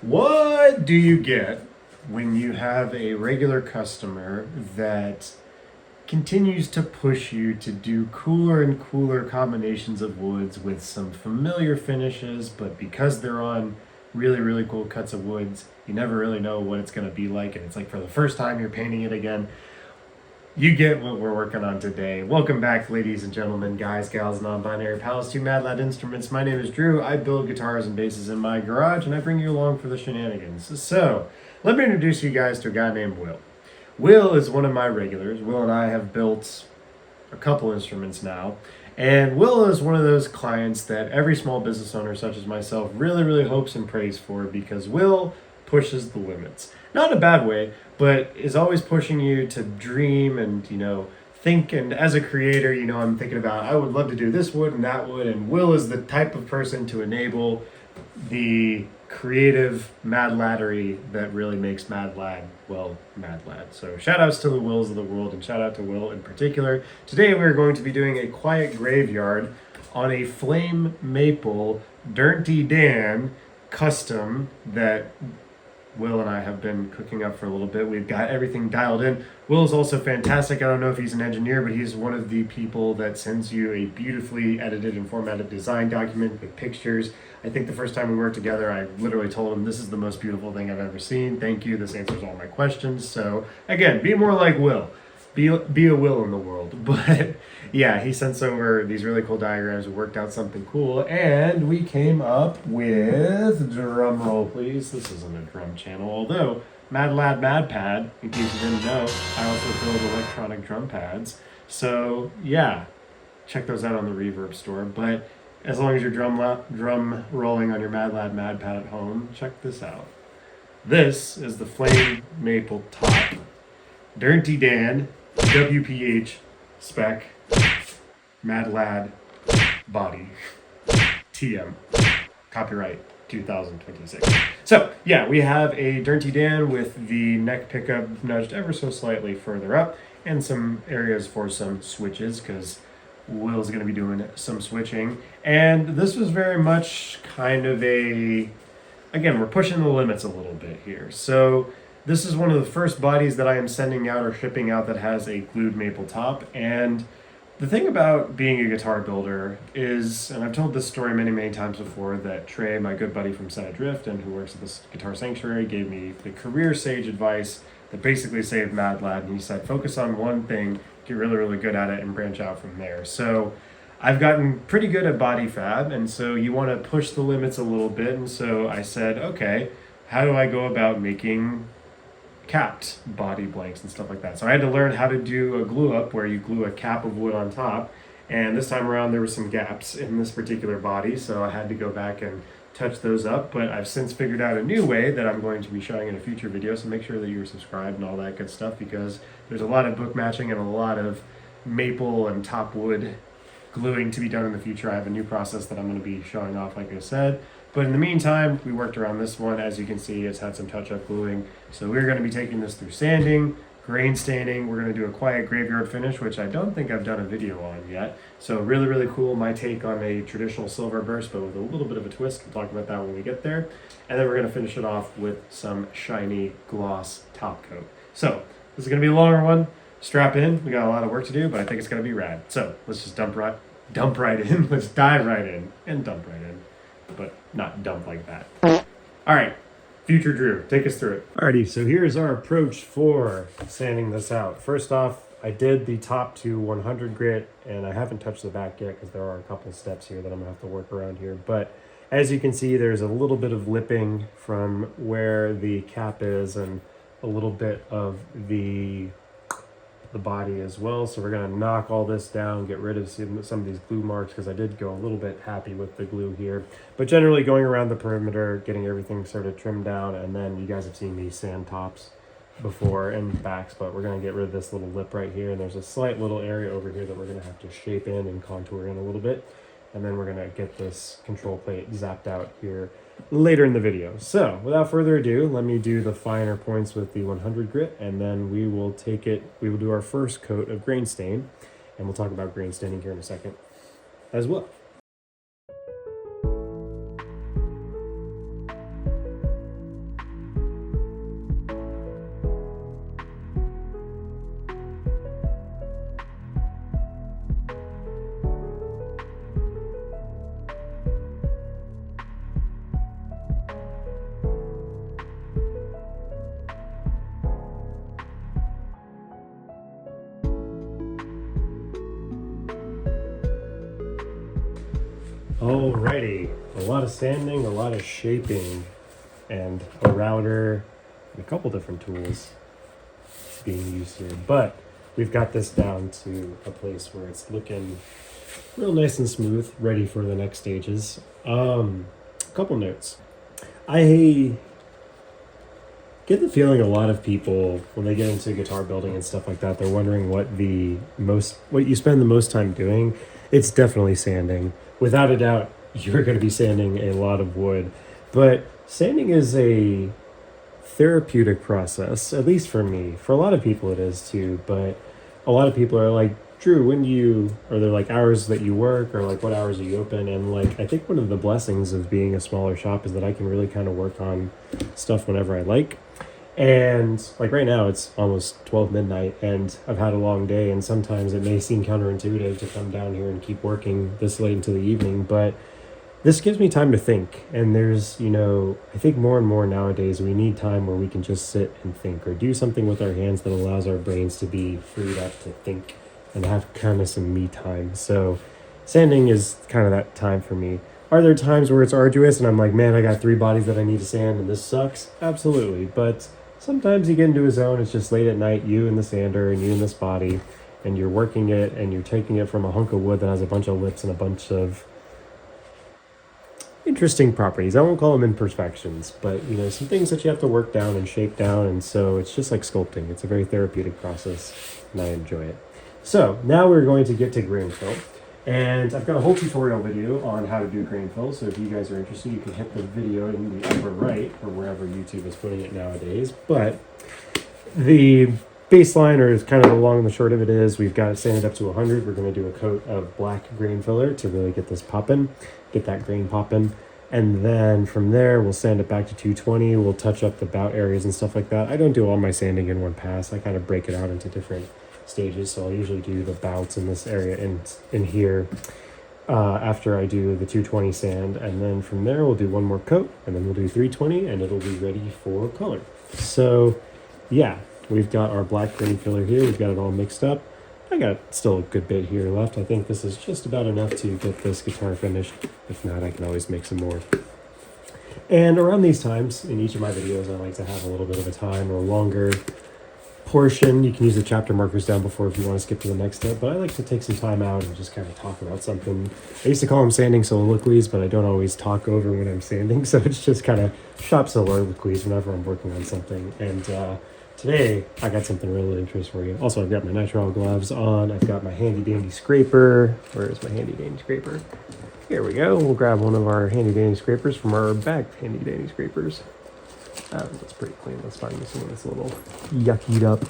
What do you get when you have a regular customer that continues to push you to do cooler and cooler combinations of woods with some familiar finishes, but because they're on really, really cool cuts of woods, you never really know what it's going to be like, and it's like for the first time you're painting it again. You get what we're working on today. Welcome back, ladies and gentlemen, guys, gals, non-binary pals, to Madlad Instruments. My name is Drew. I build guitars and basses in my garage, and I bring you along for the shenanigans. So, let me introduce you guys to a guy named Will. Will is one of my regulars. Will and I have built a couple instruments now, and Will is one of those clients that every small business owner, such as myself, really, really hopes and prays for, because Will pushes the limits. Not in a bad way, but is always pushing you to dream and, think. And as a creator, I'm thinking about, I would love to do this wood and that wood. And Will is the type of person to enable the creative Madladery that really makes Madlad, well, Madlad. So shout outs to the Wills of the world, and shout out to Will in particular. Today we're going to be doing a quiet graveyard on a flame maple Dirty Dan custom that Will and I have been cooking up for a little bit. We've got everything dialed in. Will is also fantastic. I don't know if he's an engineer, but he's one of the people that sends you a beautifully edited and formatted design document with pictures. I think the first time we worked together, I literally told him, this is the most beautiful thing I've ever seen. Thank you. This answers all my questions. So again, be more like Will. Be a Will in the world. But yeah, he sent over these really cool diagrams. We worked out something cool, and we came up with, drum roll please, this isn't a drum channel, although Madlad Madpad, in case you didn't know, I also build electronic drum pads. So yeah, check those out on the Reverb store. But as long as you're drum rolling on your Madlad Madpad at home, check this out. This is the Flame Maple Top Dirty Dan WPH spec Madlad body TM copyright 2026. So yeah, we have a Dirty Dan with the neck pickup nudged ever so slightly further up, and some areas for some switches because Will's going to be doing some switching. And this was very much kind of again, we're pushing the limits a little bit here. So this is one of the first bodies that I am sending out or shipping out that has a glued maple top. And the thing about being a guitar builder is, and I've told this story many, many times before, that Trey, my good buddy from Set Adrift and who works at this Guitar Sanctuary, gave me the career sage advice that basically saved Madlad. And he said, focus on one thing, get really, really good at it, and branch out from there. So I've gotten pretty good at body fab, and so you want to push the limits a little bit. And so I said, okay, how do I go about making capped body blanks and stuff like that? So I had to learn how to do a glue up where you glue a cap of wood on top, and this time around there were some gaps in this particular body, so I had to go back and touch those up. But I've since figured out a new way that I'm going to be showing in a future video, so make sure that you're subscribed and all that good stuff, because there's a lot of book matching and a lot of maple and top wood gluing to be done in the future. I have a new process that I'm going to be showing off, like I said. But in the meantime, we worked around this one. As you can see, it's had some touch-up gluing. So we're going to be taking this through sanding, grain staining. We're going to do a quiet graveyard finish, which I don't think I've done a video on yet. So really, really cool. My take on a traditional Silverburst, but with a little bit of a twist. We'll talk about that when we get there. And then we're going to finish it off with some shiny gloss top coat. So this is going to be a longer one. Strap in. We got a lot of work to do, but I think it's going to be rad. So let's just dump right in. Let's dive right in and dump right in. But not dump like that. All right, future Drew, take us through it. Alrighty, so here's our approach for sanding this out. First off, I did the top to 100 grit, and I haven't touched the back yet because there are a couple steps here that I'm gonna have to work around here. But as you can see, there's a little bit of lipping from where the cap is, and a little bit of the body as well. So we're going to knock all this down, get rid of some of these glue marks, because I did go a little bit happy with the glue here. But generally going around the perimeter, getting everything sort of trimmed down, and then you guys have seen these sand tops before and backs, but we're going to get rid of this little lip right here, and there's a slight little area over here that we're going to have to shape in and contour in a little bit. And then we're going to get this control plate zapped out here later in the video. So without further ado, let me do the finer points with the 100 grit, and then we will do our first coat of grain stain, and we'll talk about grain staining here in a second as well. Alrighty, a lot of sanding, a lot of shaping, and a router, and a couple different tools being used here. But we've got this down to a place where it's looking real nice and smooth, ready for the next stages. Couple notes. I get the feeling a lot of people, when they get into guitar building and stuff like that, they're wondering what you spend the most time doing. It's definitely sanding. Without a doubt, you're going to be sanding a lot of wood. But sanding is a therapeutic process, at least for me. For a lot of people it is too, but a lot of people are like, Drew, are there like hours that you work, or like what hours are you open? And like, I think one of the blessings of being a smaller shop is that I can really kind of work on stuff whenever I like. And like right now it's almost 12 midnight and I've had a long day, and sometimes it may seem counterintuitive to come down here and keep working this late into the evening, but this gives me time to think. And there's, I think more and more nowadays we need time where we can just sit and think, or do something with our hands that allows our brains to be freed up to think and have kind of some me time. So sanding is kind of that time for me. Are there times where it's arduous and I'm like, man, I got 3 bodies that I need to sand and this sucks? Absolutely. But sometimes you get into a zone, it's just late at night, you and the sander and you and this body, and you're working it and you're taking it from a hunk of wood that has a bunch of lips and a bunch of interesting properties. I won't call them imperfections, but some things that you have to work down and shape down. And so it's just like sculpting. It's a very therapeutic process and I enjoy it. So now we're going to get to grain fill. And I've got a whole tutorial video on how to do grain fill, so if you guys are interested, you can hit the video in the upper right, or wherever YouTube is putting it nowadays. But the baseline, or kind of the long and the short of it, is we've got it sanded up to 100. We're going to do a coat of black grain filler to really get this popping, get that grain popping. And then from there, we'll sand it back to 220. We'll touch up the bout areas and stuff like that. I don't do all my sanding in one pass. I kind of break it out into different stages, so I'll usually do the bouts in this area in here after I do the 220 sand, and then from there we'll do one more coat, and then we'll do 320, and it'll be ready for color. So yeah, we've got our black grain filler here. We've got it all mixed up. I got still a good bit here left. I think this is just about enough to get this guitar finished. If not, I can always make some more. And around these times in each of my videos, I like to have a little bit of a time or longer portion. You can use the chapter markers down before if you want to skip to the next step, but I like to take some time out and just kind of talk about something. I used to call them sanding soliloquies, but I don't always talk over when I'm sanding, so it's just kind of shop soliloquies whenever I'm working on something. And today I got something really interesting for you. Also, I've got my nitrile gloves on. I've got my handy dandy scraper. Where is my handy dandy scraper? Here we go. We'll grab one of our handy dandy scrapers from our bag handy dandy scrapers. That's pretty clean. Let's find this one that's a little yuckied up,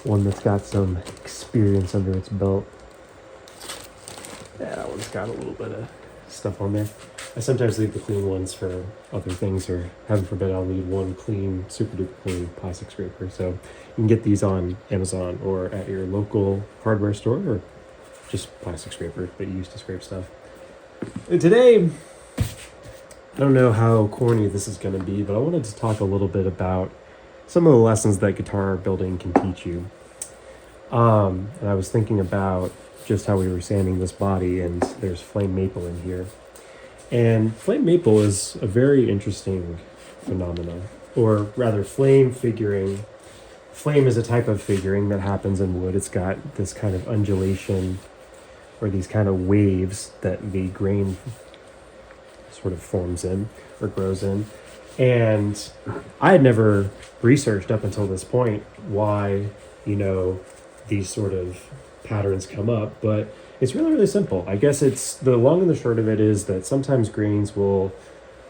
one that's got some experience under its belt. Yeah, that one's got a little bit of stuff on there. I sometimes leave the clean ones for other things, or heaven forbid I'll need one clean, super duper clean plastic scraper. So you can get these on Amazon or at your local hardware store, or just plastic scraper that you use to scrape stuff. And today, I don't know how corny this is going to be, but I wanted to talk a little bit about some of the lessons that guitar building can teach you. And I was thinking about just how we were sanding this body, and there's flame maple in here. And flame maple is a very interesting phenomenon, or rather flame figuring. Flame is a type of figuring that happens in wood. It's got this kind of undulation, or these kind of waves that the grain sort of forms in or grows in. And I had never researched up until this point why, these sort of patterns come up, but it's really, really simple. I guess it's the long and the short of it is that sometimes grains or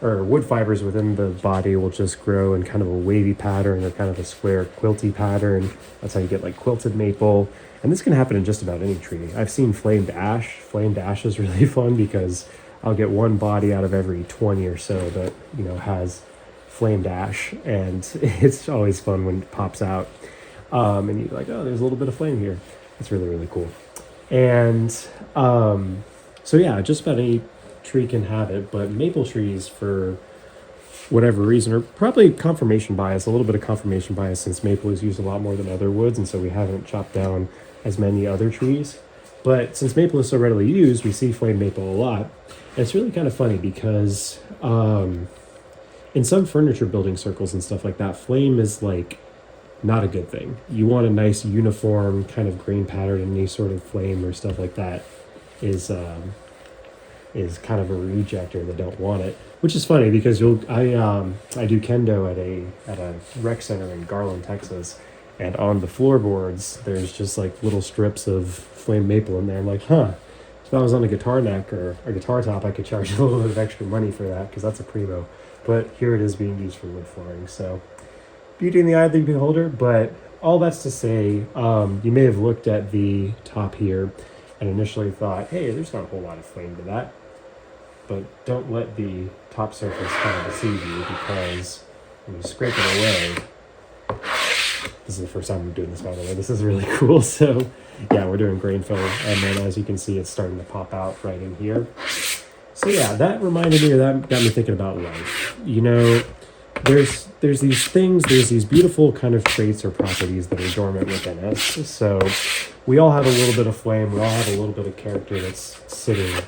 wood fibers within the body will just grow in kind of a wavy pattern, or kind of a square quilty pattern. That's how you get like quilted maple. And this can happen in just about any tree. I've seen flamed ash. Flamed ash is really fun because I'll get one body out of every 20 or so that, has flamed ash, and it's always fun when it pops out. And you're like, oh, there's a little bit of flame here. It's really, really cool. And so yeah, just about any tree can have it, but maple trees, for whatever reason, or probably confirmation bias, a little bit of confirmation bias, since maple is used a lot more than other woods, and so we haven't chopped down as many other trees. But since maple is so readily used, we see flame maple a lot. And it's really kind of funny because in some furniture building circles and stuff like that, flame is like not a good thing. You want a nice uniform kind of grain pattern, and any sort of flame or stuff like that is kind of a rejecter that don't want it. Which is funny because I do kendo at a rec center in Garland, Texas, and on the floorboards there's just like little strips of flame maple in there. I'm like, if I was on a guitar neck or a guitar top, I could charge a little bit of extra money for that because that's a primo. But here it is being used for wood flooring. So beauty in the eye of the beholder. But all that's to say, you may have looked at the top here and initially thought, hey, there's not a whole lot of flame to that. But don't let the top surface kind of deceive you, because when you scrape it away, this is the first time I'm doing this, by the way. This is really cool. So yeah, we're doing grain fill, and then as you can see, it's starting to pop out right in here. So yeah, that reminded me of that, got me thinking about life. You know, there's these things, there's these beautiful kind of traits or properties that are dormant within us. So we all have a little bit of flame, we all have a little bit of character that's sitting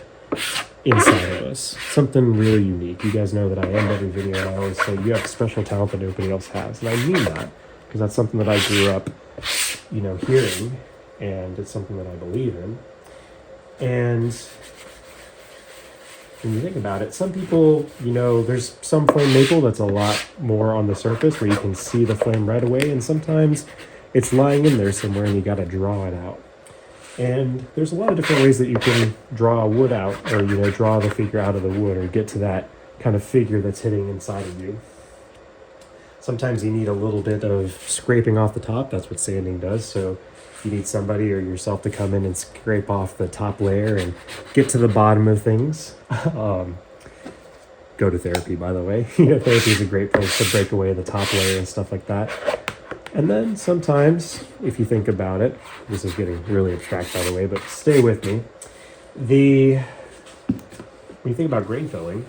inside of us. Something really unique. You guys know that I end every video and I always say you have special talent that nobody else has. And I mean that, because that's something that I grew up, you know, hearing, and it's something that I believe in. And when you think about it, some people, you know, there's some flame maple that's a lot more on the surface where you can see the flame right away, and sometimes it's lying in there somewhere and you got to draw it out. And there's a lot of different ways that you can draw a wood out, or, you know, draw the figure out of the wood, or get to that kind of figure that's hitting inside of you. Sometimes you need a little bit of scraping off the top. That's what sanding does. So you need somebody or yourself to come in and scrape off the top layer and get to the bottom of things. Go to therapy, by the way. You know, therapy is a great place to break away the top layer and stuff like that. And then sometimes, if you think about it, this is getting really abstract, by the way, but stay with me. When you think about grain filling,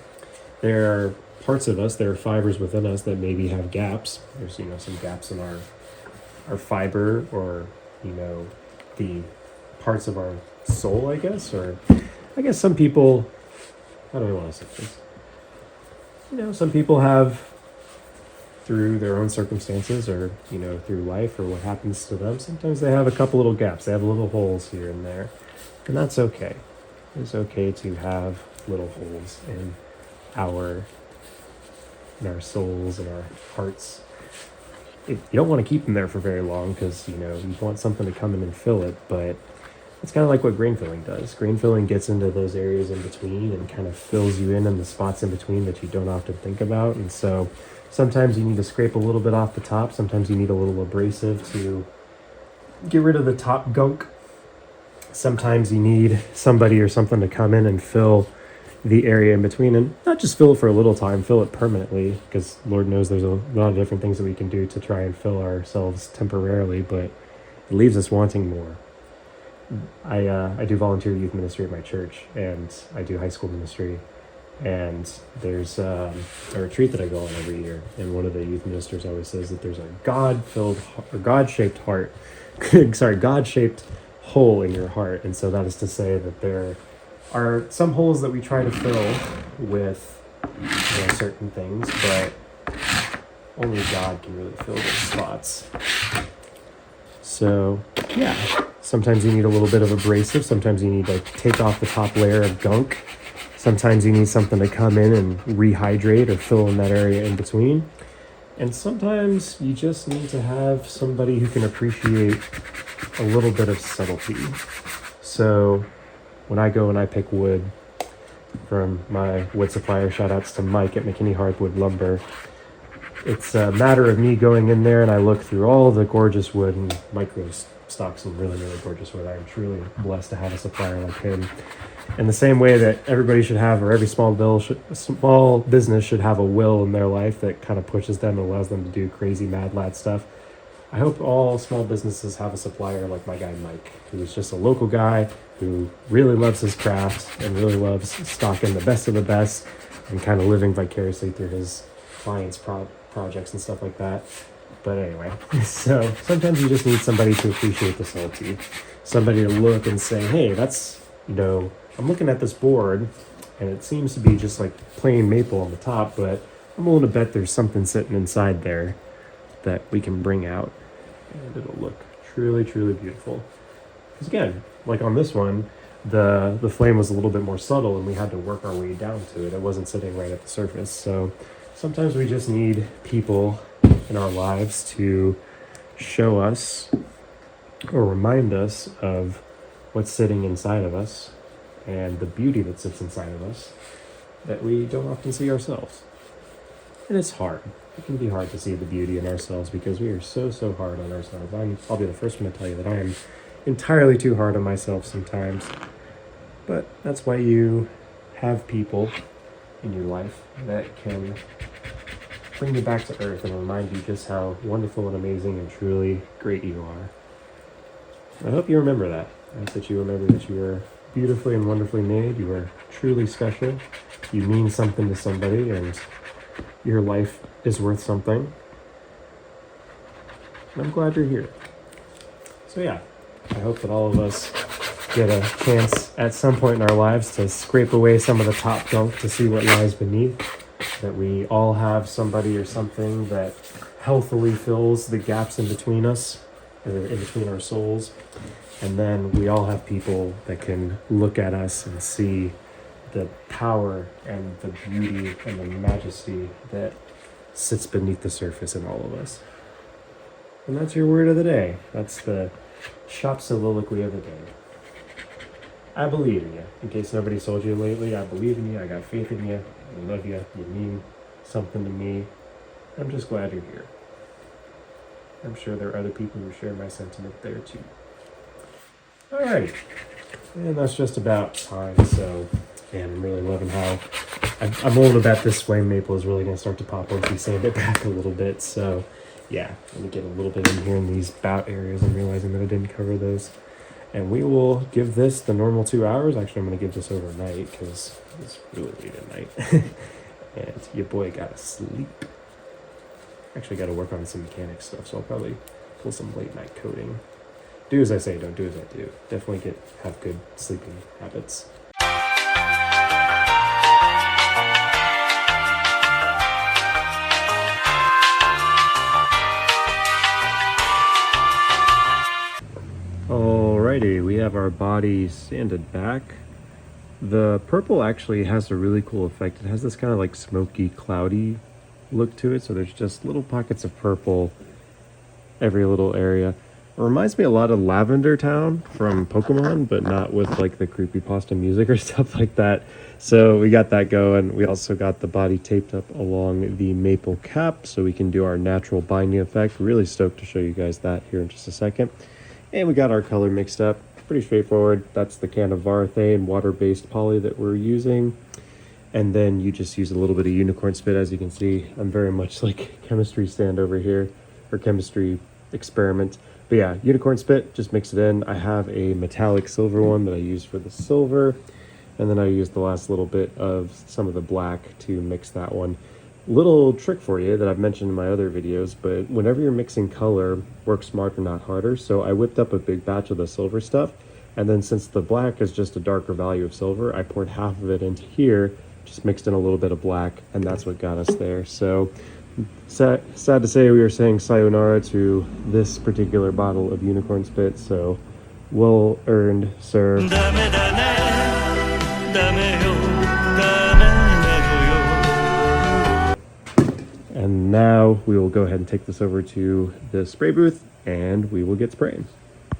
there are parts of us, there are fibers within us that maybe have gaps. There's, you know, some gaps in our fiber, or, you know, the parts of our soul, I guess. Or I guess some people, how do I want to say this? You know, some people have, through their own circumstances, or, you know, through life or what happens to them, sometimes they have a couple little gaps. They have little holes here and there. And that's okay. It's okay to have little holes in our souls and our hearts. You don't want to keep them there for very long, because, you know, you want something to come in and fill it, but it's kind of like what grain filling does. Grain filling gets into those areas in between and kind of fills you in the spots in between that you don't often think about. And so sometimes you need to scrape a little bit off the top. Sometimes you need a little abrasive to get rid of the top gunk. Sometimes you need somebody or something to come in and fill the area in between, and not just fill it for a little time, fill it permanently, because Lord knows there's a lot of different things that we can do to try and fill ourselves temporarily, but it leaves us wanting more. I do volunteer youth ministry at my church, and I do high school ministry, and there's a retreat that I go on every year, and one of the youth ministers always says that there's a God-shaped heart, God-shaped hole in your heart. And so that is to say that there are some holes that we try to fill with, you know, certain things, but only God can really fill those spots. So yeah, sometimes you need a little bit of abrasive. Sometimes you need to take off the top layer of gunk. Sometimes you need something to come in and rehydrate or fill in that area in between. And sometimes you just need to have somebody who can appreciate a little bit of subtlety. So when I go and I pick wood from my wood supplier, shout outs to Mike at McKinney Hardwood Lumber, it's a matter of me going in there and I look through all the gorgeous wood, and Mike stocks some really, really gorgeous wood. I'm truly blessed to have a supplier like him. In the same way that everybody should have, or every small business should have a will in their life that kind of pushes them and allows them to do crazy mad lad stuff, I hope all small businesses have a supplier like my guy Mike, who's just a local guy who really loves his craft and really loves stocking the best of the best and kind of living vicariously through his clients' projects and stuff like that. But anyway, so sometimes you just need somebody to appreciate the salty. Somebody to look and say, hey, that's, I'm looking at this board and it seems to be just like plain maple on the top, but I'm willing to bet there's something sitting inside there that we can bring out and it'll look truly, truly beautiful. Because again, like on this one, the flame was a little bit more subtle and we had to work our way down to it. It wasn't sitting right at the surface. So sometimes we just need people in our lives to show us or remind us of what's sitting inside of us and the beauty that sits inside of us that we don't often see ourselves. And it's hard. It can be hard to see the beauty in ourselves because we are so hard on ourselves. I'll be the first one to tell you that I am entirely too hard on myself sometimes. But that's why you have people in your life that can bring you back to earth and remind you just how wonderful and amazing and truly great you are. I hope you remember that. I hope that you remember that you are beautifully and wonderfully made. You are truly special. You mean something to somebody and your life is worth something. And I'm glad you're here. So yeah, I hope that all of us get a chance at some point in our lives to scrape away some of the top gunk to see what lies beneath. That we all have somebody or something that healthily fills the gaps in between us, or in between our souls. And then we all have people that can look at us and see the power and the beauty and the majesty that sits beneath the surface in all of us. And that's your word of the day. That's the shop soliloquy of the day. I believe in you. In case nobody told you lately, I believe in you. I got faith in you. I love you. You mean something to me. I'm just glad you're here. I'm sure there are other people who share my sentiment there too. Alright. And that's just about time. So, man, I'm really loving how I'm willing to bet this flame maple is really going to start to pop once we sand it back a little bit. So, yeah, let me get a little bit in here in these bout areas. I'm realizing that I didn't cover those. And we will give this the normal 2 hours. Actually, I'm going to give this overnight because it's really late at night. And your boy got to sleep. Actually, got to work on some mechanics stuff, so I'll probably pull some late night coding. Do as I say, don't do as I do. Definitely have good sleeping habits. Alrighty, we have our body sanded back. The purple actually has a really cool effect. It has this kind of like smoky, cloudy look to it. So there's just little pockets of purple every little area. It reminds me a lot of Lavender Town from Pokemon, but not with like the creepypasta music or stuff like that. So we got that going. We also got the body taped up along the maple cap so we can do our natural binding effect. Really stoked to show you guys that here in just a second. And we got our color mixed up. Pretty straightforward. That's the can of Varathane water-based poly that we're using. And then you just use a little bit of unicorn spit. As you can see, I'm very much like chemistry stand over here, or chemistry experiment. But yeah, unicorn spit, just mix it in. I have a metallic silver one that I use for the silver. And then I use the last little bit of some of the black to mix that one. Little trick for you that I've mentioned in my other videos, but whenever you're mixing color, work smarter, not harder. So I whipped up a big batch of the silver stuff, and then since the black is just a darker value of silver, I poured half of it into here, just mixed in a little bit of black, and that's what got us there. So sad to say we are saying sayonara to this particular bottle of unicorn spit, so well earned, sir. And now we will go ahead and take this over to the spray booth and we will get spraying.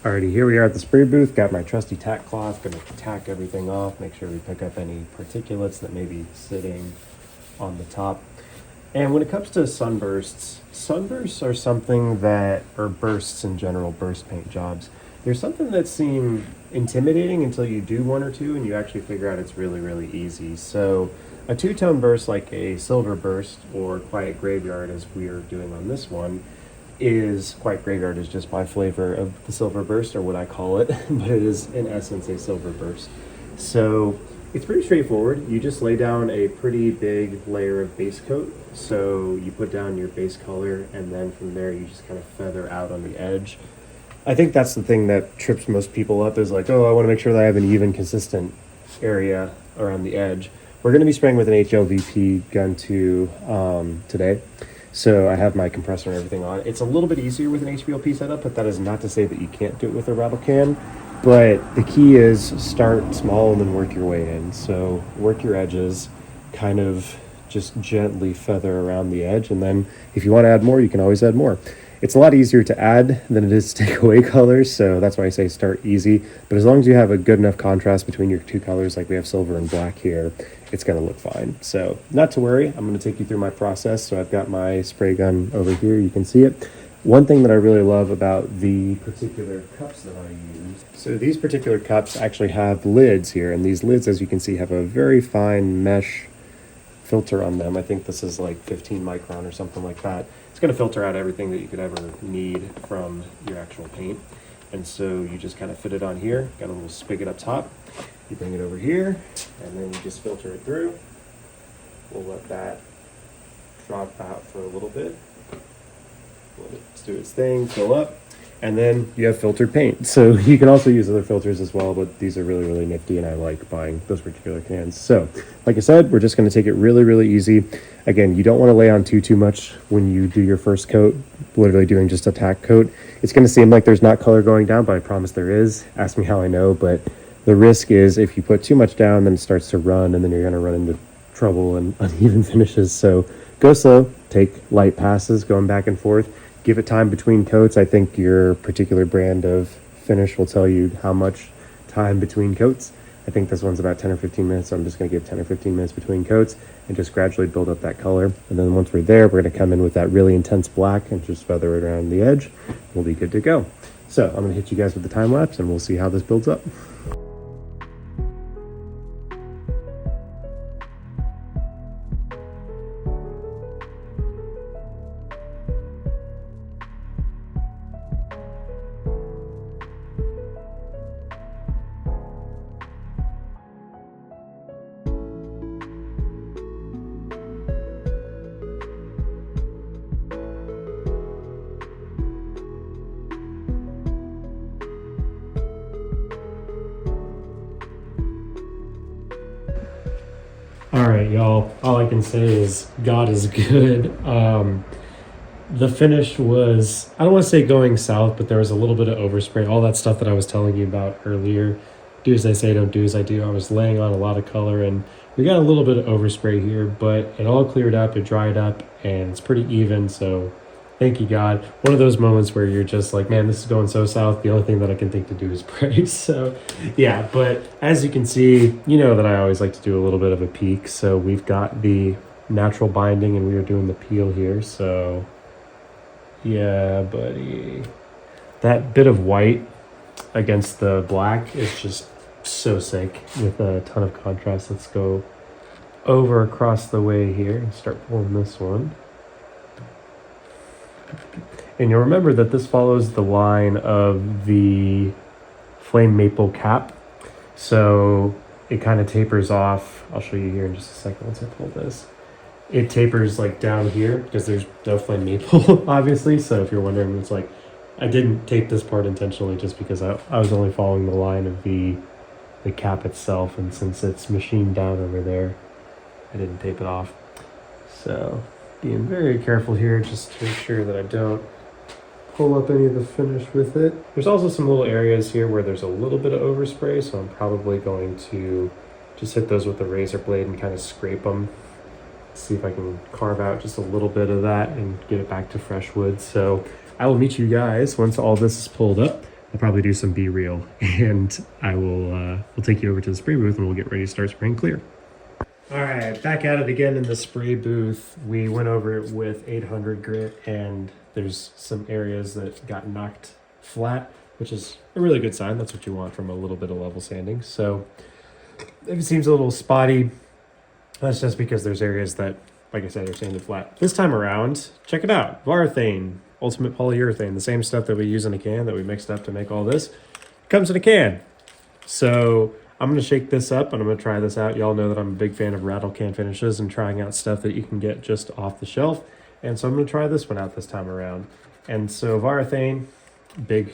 Alrighty, here we are at the spray booth. Got my trusty tack cloth, gonna tack everything off, make sure we pick up any particulates that may be sitting on the top. And when it comes to sunbursts are something that, or bursts in general, burst paint jobs, there's something that seem intimidating until you do one or two and you actually figure out it's really, really easy. So a two-tone burst like a Silverburst or Quiet Graveyard, as we are doing on this one, Quiet Graveyard is just my flavor of the Silverburst, or what I call it, but it is in essence a Silverburst. So It's pretty straightforward. You just lay down a pretty big layer of base coat. So you put down your base color, and then from there you just kind of feather out on the edge. I think that's the thing that trips most people up is like, oh, I want to make sure that I have an even, consistent area around the edge. We're going to be spraying with an HLVP gun too today. So I have my compressor and everything on. It's a little bit easier with an HVLP setup, but that is not to say that you can't do it with a rattle can. But the key is start small and then work your way in. So work your edges, kind of just gently feather around the edge. And then if you want to add more, you can always add more. It's a lot easier to add than it is to take away colors. So that's why I say start easy. But as long as you have a good enough contrast between your two colors, like we have silver and black here, it's going to look fine. So not to worry, I'm going to take you through my process. So I've got my spray gun over here. You can see it. One thing that I really love about the particular cups that I use, so these particular cups actually have lids here, and these lids, as you can see, have a very fine mesh filter on them. I think this is like 15 micron or something like that. It's going to filter out everything that you could ever need from your actual paint. And so you just kind of fit it on here, got a little spigot up top, you bring it over here, and then you just filter it through. We'll let that drop out for a little bit. Let it do its thing, fill up, and then you have filtered paint. So you can also use other filters as well, but these are really, really nifty, and I like buying those particular cans. So like I said, we're just going to take it really, really easy. Again, you don't want to lay on too much when you do your first coat, literally doing just a tack coat. It's going to seem like there's not color going down, but I promise there is. Ask me how I know, but the risk is if you put too much down, then it starts to run, and then you're going to run into trouble and uneven finishes. So go slow, take light passes going back and forth. Give it time between coats. I think your particular brand of finish will tell you how much time between coats. I think this one's about 10 or 15 minutes, so I'm just going to give 10 or 15 minutes between coats and just gradually build up that color. And then once we're there, we're going to come in with that really intense black and just feather it around the edge. We'll be good to go. So I'm going to hit you guys with the time lapse, and we'll see how this builds up. All right, y'all. All I can say is God is good. The finish was, I don't want to say going south, but there was a little bit of overspray. All that stuff that I was telling you about earlier. Do as I say, don't do as I do. I was laying on a lot of color, and we got a little bit of overspray here, but it all cleared up, it dried up, and it's pretty even. So thank you, God. One of those moments where you're just like, man, this is going so south. The only thing that I can think to do is pray. So yeah, but as you can see, you know that I always like to do a little bit of a peek. So we've got the natural binding, and we are doing the peel here. So yeah, buddy, that bit of white against the black is just so sick with a ton of contrast. Let's go over across the way here and start pulling this one. And you'll remember that this follows the line of the flame maple cap. So it kind of tapers off. I'll show you here in just a second once I pull this. It tapers like down here because there's no flame maple, obviously. So if you're wondering, it's like, I didn't tape this part intentionally just because I was only following the line of the cap itself. And since it's machined down over there, I didn't tape it off. So being very careful here just to ensure that I don't pull up any of the finish with it. There's also some little areas here where there's a little bit of overspray, so I'm probably going to just hit those with the razor blade and kind of scrape them. See if I can carve out just a little bit of that and get it back to fresh wood. So I will meet you guys once all this is pulled up. I'll probably do some B-reel, and I will we'll take you over to the spray booth and we'll get ready to start spraying clear. All right, back at it again in the spray booth. We went over it with 800 grit, and there's some areas that got knocked flat, which is a really good sign. That's what you want from a little bit of level sanding. So if it seems a little spotty, that's just because there's areas that, like I said, are sanded flat. This time around, check it out. Varthane, ultimate polyurethane, the same stuff that we use in a can that we mixed up to make all this, comes in a can. So I'm going to shake this up and I'm going to try this out. Y'all know that I'm a big fan of rattle can finishes and trying out stuff that you can get just off the shelf. And so I'm going to try this one out this time around. And so Varathane, big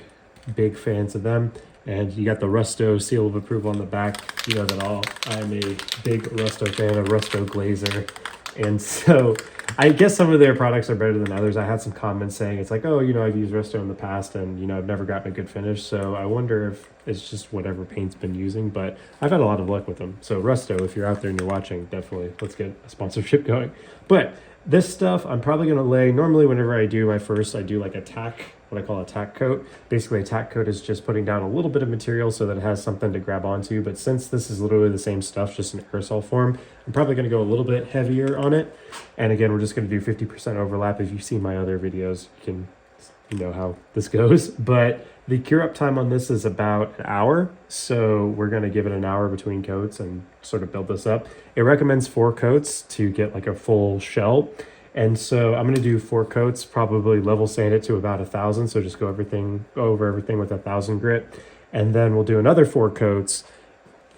fans of them. And you got the Rusto seal of approval on the back. You know that I'm a big Rusto fan, a Rusto glazer. And so I guess some of their products are better than others. I had some comments saying it's like, oh, I've used Rusto in the past and, I've never gotten a good finish. So I wonder if it's just whatever paint's been using, but I've had a lot of luck with them. So Rusto, if you're out there and you're watching, definitely let's get a sponsorship going. But this stuff, I'm probably going to lay, normally whenever I do I do like a tack, what I call a tack coat. Basically a tack coat is just putting down a little bit of material so that it has something to grab onto. But since this is literally the same stuff, just in aerosol form, I'm probably going to go a little bit heavier on it. And again, we're just going to do 50% overlap. If you've seen my other videos, you know how this goes. But the cure up time on this is about an hour. So we're going to give it an hour between coats and sort of build this up. It recommends 4 coats to get like a full shell. And so I'm going to do 4 coats, probably level sand it to about 1,000. So just go over everything with 1,000 grit. And then we'll do another 4 coats.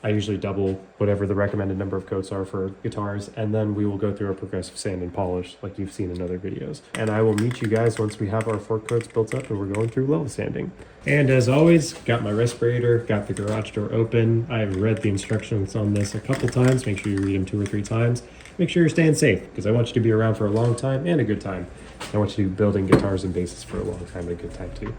I usually double whatever the recommended number of coats are for guitars. And then we will go through a progressive sand and polish like you've seen in other videos. And I will meet you guys once we have our 4 coats built up and we're going through level sanding. And as always, got my respirator, got the garage door open. I've read the instructions on this a couple times. Make sure you read them 2 or 3 times. Make sure you're staying safe because I want you to be around for a long time and a good time. I want you to be building guitars and basses for a long time and a good time too.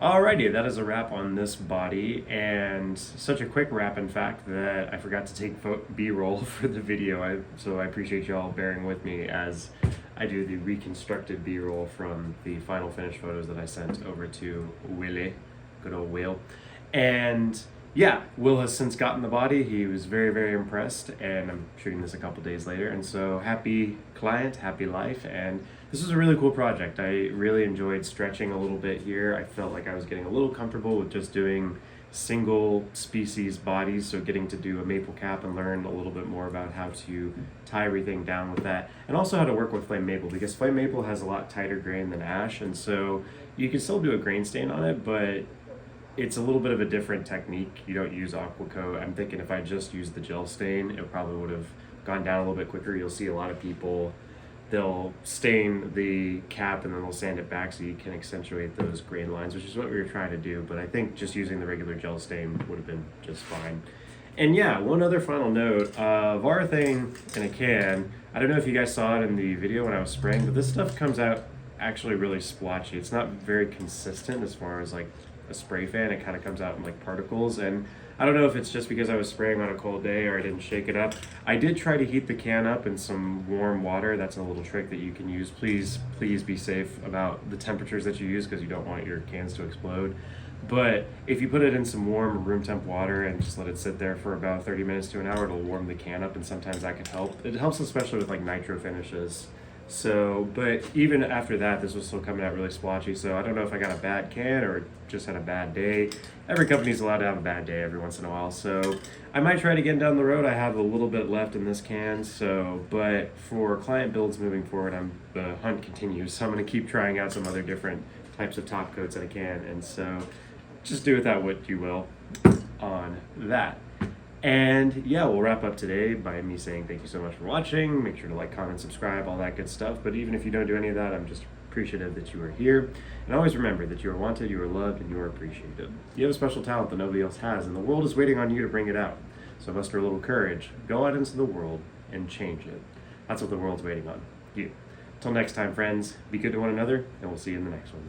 Alrighty, that is a wrap on this body, and such a quick wrap, in fact, that I forgot to take B-roll for the video, so I appreciate y'all bearing with me as I do the reconstructed B-roll from the final finished photos that I sent over to Willie, good old Will. And yeah, Will has since gotten the body. He was very, very impressed, and I'm shooting this a couple days later, and so happy client, happy life, and this was a really cool project. I really enjoyed stretching a little bit here. I felt like I was getting a little comfortable with just doing single species bodies, so getting to do a maple cap and learn a little bit more about how to tie everything down with that, and also how to work with flame maple, because flame maple has a lot tighter grain than ash, and so you can still do a grain stain on it, but it's a little bit of a different technique. You don't use aqua coat. I'm thinking if I just used the gel stain, it probably would have gone down a little bit quicker. You'll see a lot of people, they'll stain the cap and then they'll sand it back so you can accentuate those grain lines, which is what we were trying to do. But I think just using the regular gel stain would have been just fine. And yeah, one other final note, Varathane in a can, I don't know if you guys saw it in the video when I was spraying, but this stuff comes out actually really splotchy. It's not very consistent as far as like a spray fan. It kind of comes out in like particles, and I don't know if it's just because I was spraying on a cold day or I didn't shake it up. I did try to heat the can up in some warm water. That's a little trick that you can use. Please be safe about the temperatures that you use because you don't want your cans to explode. But if you put it in some warm room temp water and just let it sit there for about 30 minutes to an hour, it'll warm the can up, and sometimes that can help. It helps especially with like nitro finishes. So, but even after that, this was still coming out really splotchy, so I don't know if I got a bad can or just had a bad day. Every company's allowed to have a bad day every once in a while, so I might try it again down the road. I have a little bit left in this can, so, but for client builds moving forward, the hunt continues, so I'm going to keep trying out some other different types of top coats that I can, and so just do with that what you will on that. And yeah, we'll wrap up today by me saying thank you so much for watching. Make sure to like, comment, subscribe, all that good stuff. But even if you don't do any of that, I'm just appreciative that you are here. And always remember that you are wanted, you are loved, and you are appreciated. You have a special talent that nobody else has, and the world is waiting on you to bring it out. So muster a little courage, go out into the world, and change it. That's what the world's waiting on, you. Till next time, friends, be good to one another, and we'll see you in the next one.